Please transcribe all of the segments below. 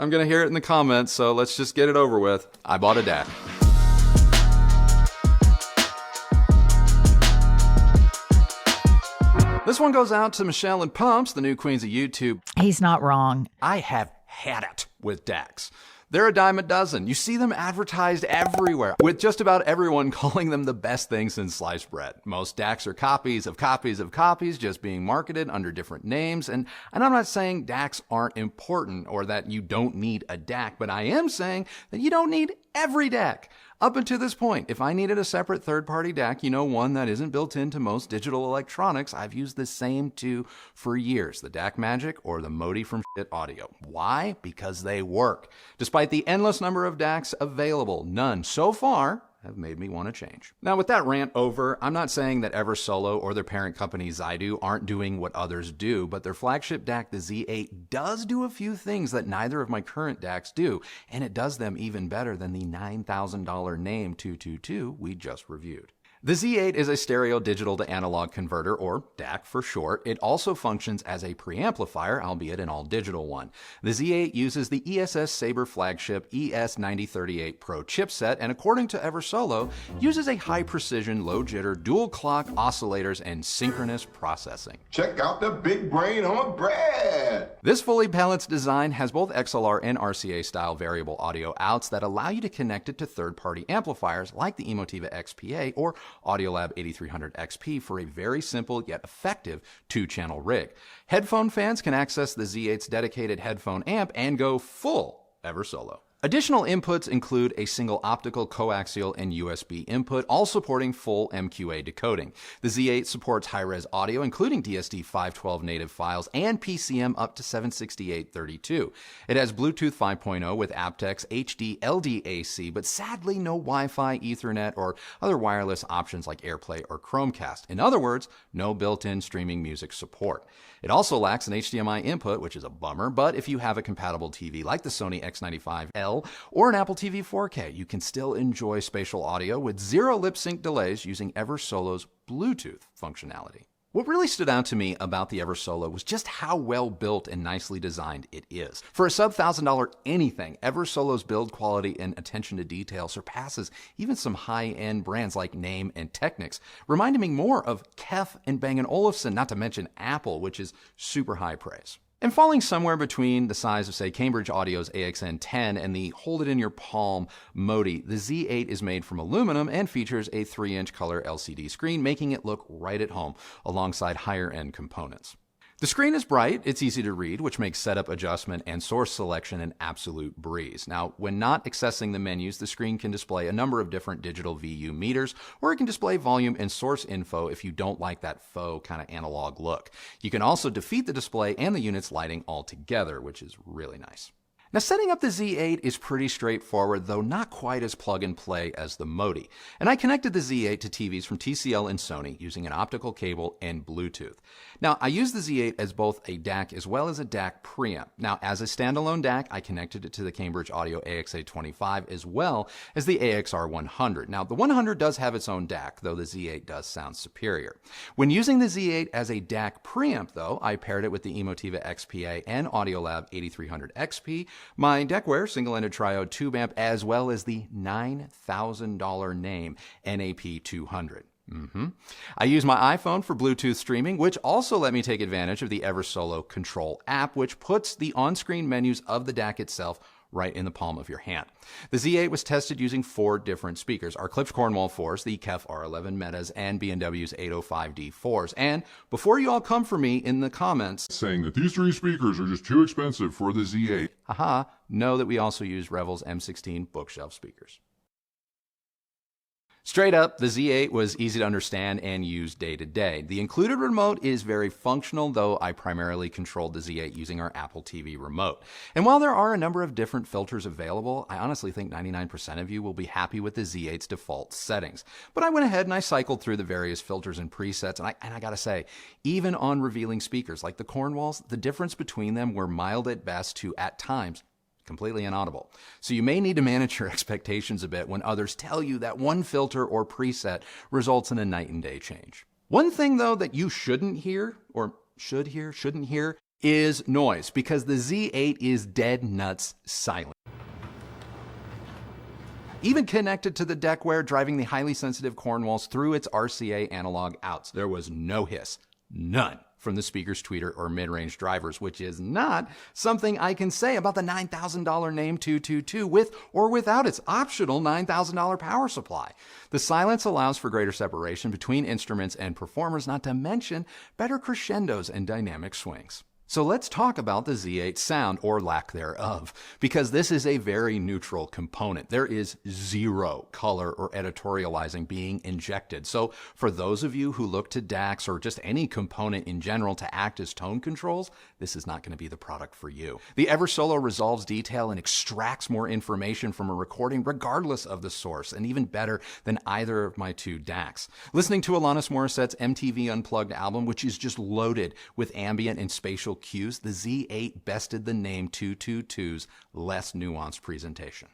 I'm gonna hear it in the comments, so let's just get it over with. I bought a DAC. This one goes out to Michelle and Pumps, the new queens of YouTube. He's not wrong. I have had it with DACs. They're a dime a dozen. You see them advertised everywhere, with just about everyone calling them the best thing since sliced bread. Most DACs are copies of copies of copies, just being marketed under different names. And I'm not saying DACs aren't important or that you don't need a DAC, but I am saying that you don't need every DAC. Up until this point, if I needed a separate third-party DAC, one that isn't built into most digital electronics, I've used the same two for years, the DACMAGIC or the Modi from SCHIIT Audio. Why? Because they work. Despite the endless number of DACs available, none so far have made me want to change. Now, with that rant over, I'm not saying that Eversolo or their parent company ZIDOO aren't doing what others do, but their flagship DAC, the Z8, does do a few things that neither of my current DACs do, and it does them even better than the $9,000 Naim 222 we just reviewed. The Z8 is a stereo digital to analog converter, or DAC for short. It also functions as a preamplifier, albeit an all-digital one. The Z8 uses the ESS Sabre flagship ES9038 Pro chipset, and according to Eversolo, uses a high-precision, low-jitter, dual-clock oscillators and synchronous processing. Check out the big brain on bread! This fully balanced design has both XLR and RCA-style variable audio outs that allow you to connect it to third-party amplifiers like the Emotiva XPA or Audiolab 8300 XP for a very simple yet effective two-channel rig. Headphone fans can access the Z8's dedicated headphone amp and go full Eversolo. Additional inputs include a single optical, coaxial, and USB input, all supporting full MQA decoding. The Z8 supports high-res audio, including DSD 512 native files and PCM up to 768.32. It has Bluetooth 5.0 with aptX HD LDAC, but sadly no Wi-Fi, Ethernet, or other wireless options like AirPlay or Chromecast. In other words, no built-in streaming music support. It also lacks an HDMI input, which is a bummer, but if you have a compatible TV like the Sony X95L or an Apple TV 4K, you can still enjoy spatial audio with zero lip sync delays using Eversolo's Bluetooth functionality. What really stood out to me about the Eversolo was just how well built and nicely designed it is. For a sub-$1,000 anything, Eversolo's build quality and attention to detail surpasses even some high-end brands like Naim and Technics, reminding me more of Kef and Bang & Olufsen, not to mention Apple, which is super high praise. And falling somewhere between the size of, say, Cambridge Audio's AXN10 and the hold-it-in-your-palm Modi, the Z8 is made from aluminum and features a 3-inch color LCD screen, making it look right at home alongside higher-end components. The screen is bright, it's easy to read, which makes setup adjustment and source selection an absolute breeze. Now, when not accessing the menus, the screen can display a number of different digital VU meters, or it can display volume and source info if you don't like that faux kind of analog look. You can also defeat the display and the unit's lighting altogether, which is really nice. Now, setting up the Z8 is pretty straightforward, though not quite as plug-and-play as the Modi. And I connected the Z8 to TVs from TCL and Sony using an optical cable and Bluetooth. Now, I use the Z8 as both a DAC as well as a DAC preamp. Now, as a standalone DAC, I connected it to the Cambridge Audio AXA25 as well as the AXR100. Now, the 100 does have its own DAC, though the Z8 does sound superior. When using the Z8 as a DAC preamp, though, I paired it with the Emotiva XPA and Audiolab 8300 XP, my Deckware single-ended triode tube amp, as well as the $9,000 Naim NAP 200. I use my iPhone for Bluetooth streaming, which also let me take advantage of the Eversolo Control app, which puts the on-screen menus of the DAC itself right in the palm of your hand. The Z8 was tested using 4 different speakers, our Klipsch Cornwall 4s, the Kef R11 Metas, and B&W's 805D 4s. And before you all come for me in the comments saying that these 3 speakers are just too expensive for the Z8, know that we also use Revel's M16 bookshelf speakers. Straight up, the Z8 was easy to understand and use day to day. The included remote is very functional, though I primarily controlled the Z8 using our Apple TV remote. And while there are a number of different filters available, I honestly think 99% of you will be happy with the Z8's default settings. But I went ahead and I cycled through the various filters and presets, and I gotta say, even on revealing speakers like the Cornwalls, the difference between them were mild at best to, at times, completely inaudible. So you may need to manage your expectations a bit when others tell you that one filter or preset results in a night and day change. One thing though that you shouldn't hear, or shouldn't hear, is noise, because the Z8 is dead nuts silent. Even connected to the deckware, driving the highly sensitive Cornwalls through its RCA analog outs, there was no hiss, none, from the speaker's tweeter or mid-range drivers, which is not something I can say about the $9,000 Naim 222 with or without its optional $9,000 power supply. The silence allows for greater separation between instruments and performers, not to mention better crescendos and dynamic swings. So let's talk about the Z8 sound, or lack thereof, because this is a very neutral component. There is zero color or editorializing being injected. So for those of you who look to DACs or just any component in general to act as tone controls, this is not going to be the product for you. The Eversolo resolves detail and extracts more information from a recording regardless of the source, and even better than either of my two DACs. Listening to Alanis Morissette's MTV Unplugged album, which is just loaded with ambient and spatial cues, the Z8 bested the Naim 222's less nuanced presentation.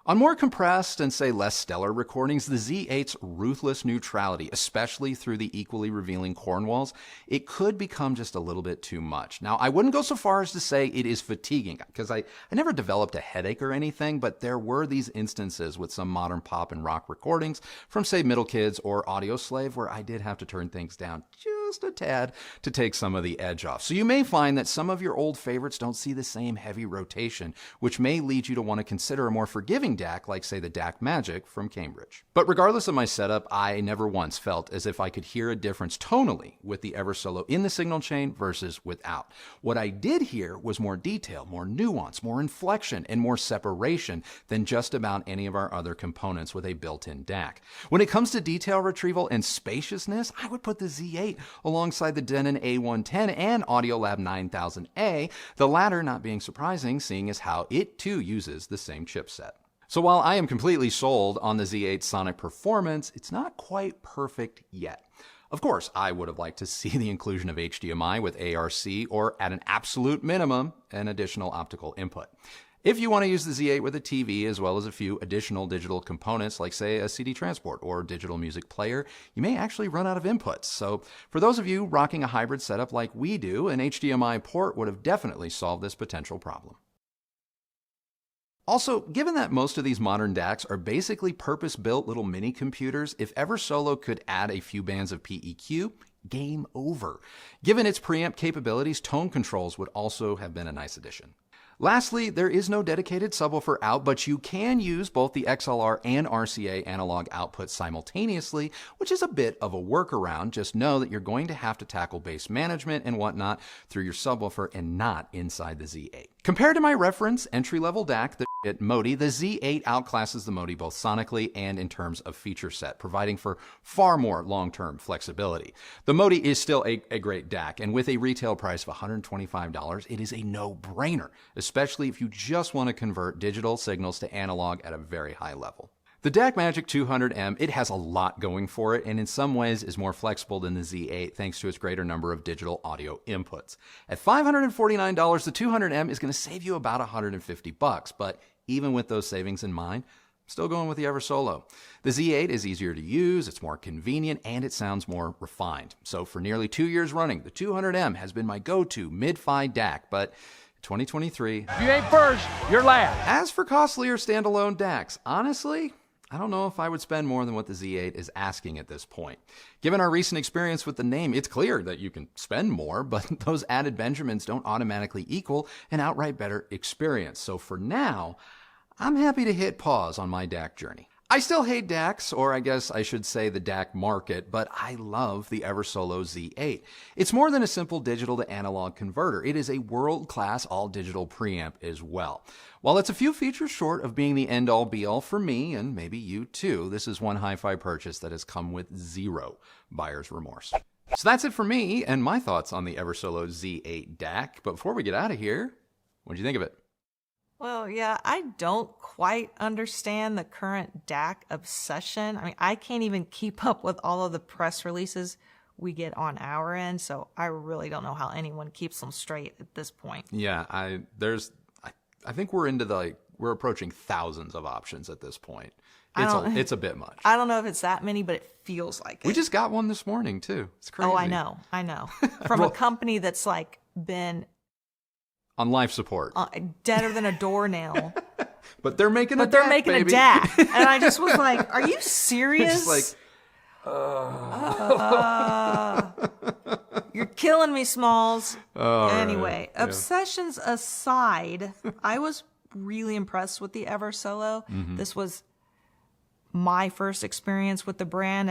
On more compressed and, say, less stellar recordings, the Z8's ruthless neutrality, especially through the equally revealing Cornwalls, it could become just a little bit too much. Now, I wouldn't go so far as to say it is fatiguing, because I never developed a headache or anything, but there were these instances with some modern pop and rock recordings from, say, Middle Kids or Audio Slave, where I did have to turn things down just a tad to take some of the edge off. So you may find that some of your old favorites don't see the same heavy rotation, which may lead you to want to consider a more forgiving DAC, like, say, the DACMAGIC from Cambridge. But regardless of my setup, I never once felt as if I could hear a difference tonally with the Eversolo in the signal chain versus without. What I did hear was more detail, more nuance, more inflection, and more separation than just about any of our other components with a built-in DAC. When it comes to detail retrieval and spaciousness, I would put the Z8 alongside the Denon A110 and Audiolab 9000A, the latter not being surprising, seeing as how it too uses the same chipset. So while I am completely sold on the Z8's sonic performance, it's not quite perfect yet. Of course, I would have liked to see the inclusion of HDMI with ARC, or at an absolute minimum, an additional optical input. If you want to use the Z8 with a TV, as well as a few additional digital components, like, say, a CD transport or digital music player, you may actually run out of inputs. So for those of you rocking a hybrid setup like we do, an HDMI port would have definitely solved this potential problem. Also, given that most of these modern DACs are basically purpose-built little mini computers, if Eversolo could add a few bands of PEQ, game over. Given its preamp capabilities, tone controls would also have been a nice addition. Lastly, there is no dedicated subwoofer out, but you can use both the XLR and RCA analog outputs simultaneously, which is a bit of a workaround. Just know that you're going to have to tackle bass management and whatnot through your subwoofer and not inside the Z8. Compared to my reference entry-level DAC, the Modi, the Z8 outclasses the Modi both sonically and in terms of feature set, providing for far more long-term flexibility. The Modi is still a great DAC, and with a retail price of $125, it is a no-brainer, especially if you just want to convert digital signals to analog at a very high level. The DACMAGIC 200M, it has a lot going for it, and in some ways is more flexible than the Z8 thanks to its greater number of digital audio inputs. At $549, the 200M is going to save you about $150, but even with those savings in mind, I'm still going with the Eversolo. The Z8 is easier to use, it's more convenient, and it sounds more refined. So for nearly 2 years running, the 200M has been my go-to mid-fi DAC, but 2023, if you ain't first, you're last. As for costlier standalone DACs, honestly, I don't know if I would spend more than what the Z8 is asking at this point. Given our recent experience with the Naim, it's clear that you can spend more, but those added Benjamins don't automatically equal an outright better experience. So for now, I'm happy to hit pause on my DAC journey. I still hate DACs, or I guess I should say the DAC market, but I love the Eversolo Z8. It's more than a simple digital to analog converter. It is a world-class all-digital preamp as well. While it's a few features short of being the end-all be-all for me, and maybe you too, this is one hi-fi purchase that has come with zero buyer's remorse. So that's it for me and my thoughts on the Eversolo Z8 DAC. But before we get out of here, what did you think of it? Well, yeah, I don't quite understand the current DAC obsession. I mean, I can't even keep up with all of the press releases we get on our end, so I really don't know how anyone keeps them straight at this point. Yeah, I think we're approaching thousands of options at this point. It's a bit much. I don't know if it's that many, but it feels like it. We just got one this morning too. It's crazy. Oh, I know. From a company that's like been on life support. Deader than a doornail. But they're making But they're making a DAC. And I just was like, are you serious? Just You're killing me, Smalls. Anyway, right. Yeah. obsessions aside, I was really impressed with the Eversolo. This was my first experience with the brand,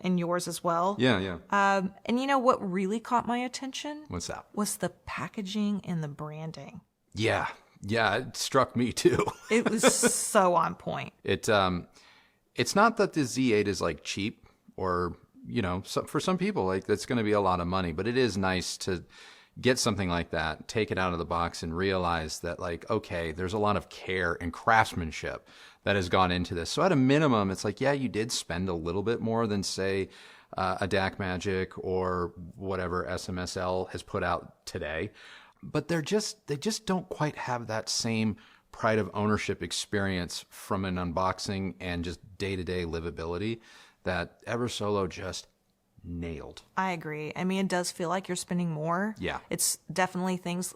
and yours as well. Yeah. And you know what really caught my attention? What's that? Was the packaging and the branding. Yeah, it struck me too. It was so on point. It's not that the Z8 is like cheap or, for some people, like that's going to be a lot of money, but it is nice to get something like that, take it out of the box and realize that like, okay, there's a lot of care and craftsmanship that has gone into this. So at a minimum, it's like, yeah, you did spend a little bit more than say a DACMAGIC or whatever SMSL has put out today. But they just don't quite have that same pride of ownership experience from an unboxing and just day-to-day livability that Eversolo just nailed. I agree. I mean, it does feel like you're spending more. Yeah. It's definitely things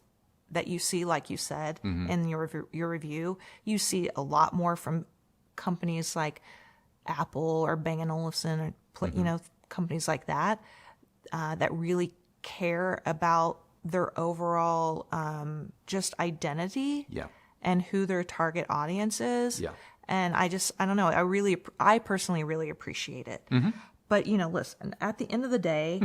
that you see, like you said, in your review. You see a lot more from companies like Apple or Bang & Olufsen, or companies like that, that really care about their overall just identity. Yeah. And who their target audience is. Yeah. And I don't know. I personally really appreciate it. But, listen, at the end of the day,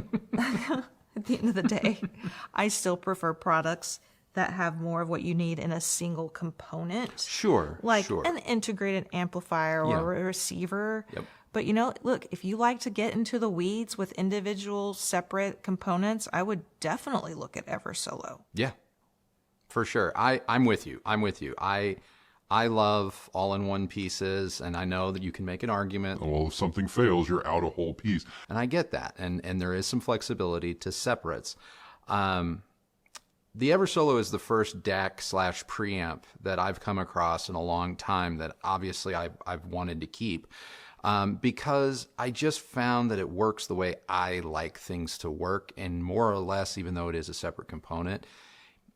I still prefer products that have more of what you need in a single component. Sure. Like an integrated amplifier or a receiver. Yep. But, look, if you like to get into the weeds with individual separate components, I would definitely look at Eversolo. Yeah, for sure. I'm with you. I love all-in-one pieces, and I know that you can make an argument. Well, if something fails, you're out a whole piece. And I get that, and there is some flexibility to separates. The Eversolo is the first DAC / preamp that I've come across in a long time that obviously I've wanted to keep. Because I just found that it works the way I like things to work, and more or less, even though it is a separate component,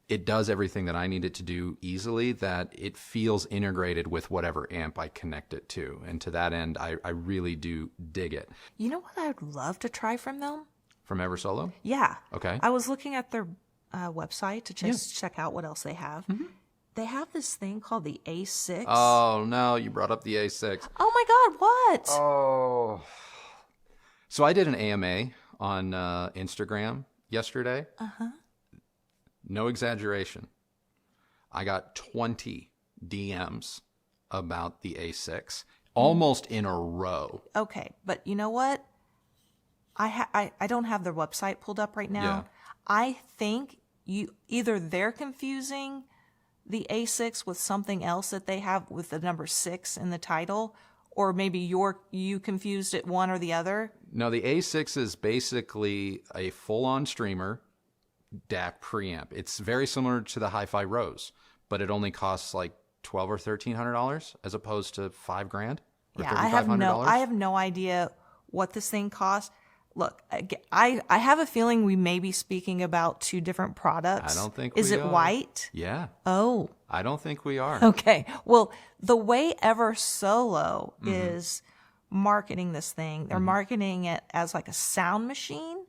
it does everything that I need it to do easily, that it feels integrated with whatever amp I connect it to. And to that end, I really do dig it. You know what I would love to try from them? From Eversolo? Yeah. Okay. I was looking at their website to check out what else they have. They have this thing called the A6. Oh, no, you brought up the A6. Oh my God, what? Oh. So I did an AMA on Instagram yesterday. No exaggeration. I got 20 DMs about the A6, almost in a row. Okay, but you know what? I don't have their website pulled up right now. Yeah. I think either they're confusing the A6 with something else that they have with the number 6 in the title, or maybe you confused it one or the other. No, the A6 is basically a full-on streamer DAC preamp. It's very similar to the HiFi Rose, but it only costs like $1,200 or $1,300 as opposed to $5,000 or Yeah, $3,500. I have no idea what this thing costs. Look, I have a feeling we may be speaking about two different products. I don't think Is we it are. white? Yeah. Oh. I don't think we are. Okay. Well, the way Eversolo is marketing this thing, they're marketing it as like a sound machine.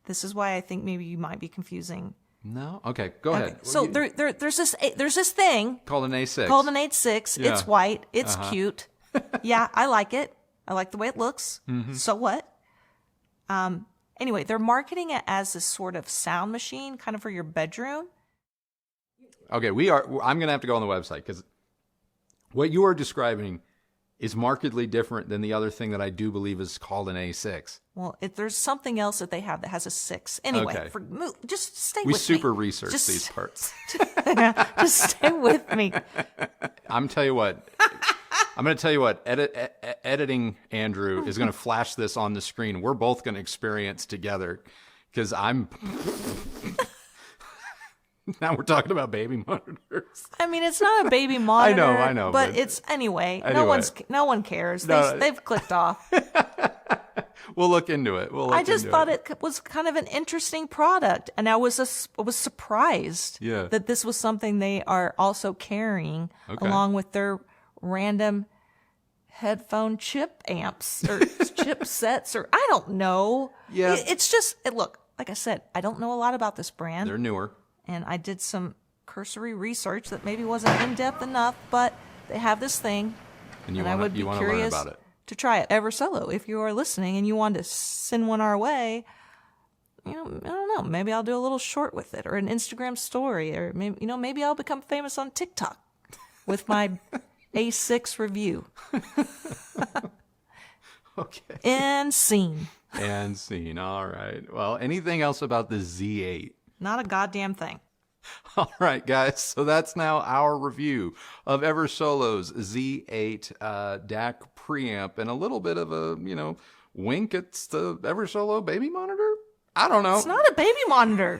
This is why I think maybe you might be confusing. No? Okay, go ahead. So there's this thing Called an A6. called an 8.6. Yeah. It's white. It's cute. Yeah, I like it. I like the way it looks. So what? Anyway, they're marketing it as this sort of sound machine, kind of for your bedroom. Okay, I'm going to have to go on the website because what you are describing is markedly different than the other thing that I do believe is called an A6. Well, there's something else that they have that has a 6. Anyway, Okay. Just stay We with super me. research these parts. Just stay with me. I'm going to tell you what, editing Andrew is going to flash this on the screen. We're both going to experience together because now we're talking about baby monitors. I mean, it's not a baby monitor. I know, But but it's anyway. anyway. No one cares. No. They've clicked off. We'll look into it. I just thought it was kind of an interesting product, and I was surprised that this was something they are also carrying along with their random headphone chip amps or chip sets, or I don't know. Yeah. It's just, look, like I said, I don't know a lot about this brand. They're newer. And I did some cursory research that maybe wasn't in-depth enough, but they have this thing. And I would be curious learn about it. to try it. Eversolo, if you are listening and you want to send one our way, I don't know, maybe I'll do a little short with it, or an Instagram story, or maybe I'll become famous on TikTok with my A6 review. Okay. And scene. And scene. All right. Well, anything else about the Z8? Not a goddamn thing. All right, guys. So that's now our review of Eversolo's Z8 DAC preamp, and a little bit of a, wink at the Eversolo baby monitor. I don't know. It's not a baby monitor.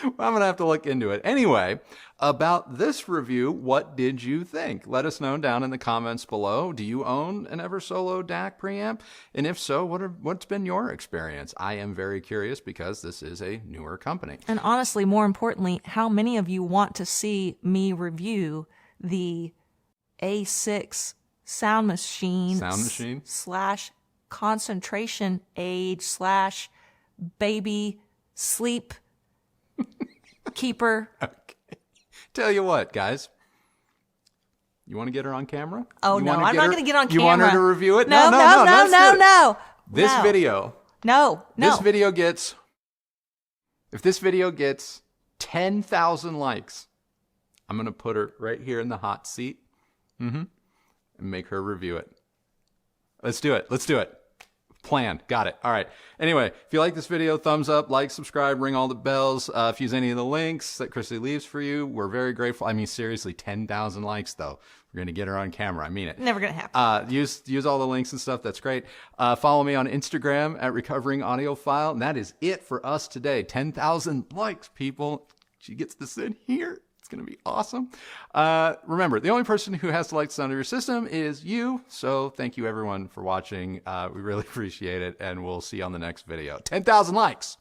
I'm going to have to look into it. Anyway, about this review, what did you think? Let us know down in the comments below. Do you own an Eversolo DAC preamp? And if so, what's been your experience? I am very curious because this is a newer company. And honestly, more importantly, how many of you want to see me review the A6 sound machine slash concentration aid slash baby sleep keeper? Okay. Tell you what, guys. You want to get her on camera? Oh, no, I'm not going to get on camera. You want her to review it? No. This video. No. This video gets, if this video gets 10,000 likes, I'm going to put her right here in the hot seat. And make her review it. Let's do it. Plan. Got it. All right. Anyway, if you like this video, thumbs up, like, subscribe, ring all the bells. If you use any of the links that Kristi leaves for you, we're very grateful. I mean, seriously, 10,000 likes, though. We're going to get her on camera. I mean it. Never going to happen. Use all the links and stuff. That's great. Follow me on Instagram at Recovering Audiophile. And that is it for us today. 10,000 likes, people. She gets to sit here. It's going to be awesome. Remember, the only person who has to like the sound of your system is you. So thank you, everyone, for watching. We really appreciate it, and we'll see you on the next video. 10,000 likes.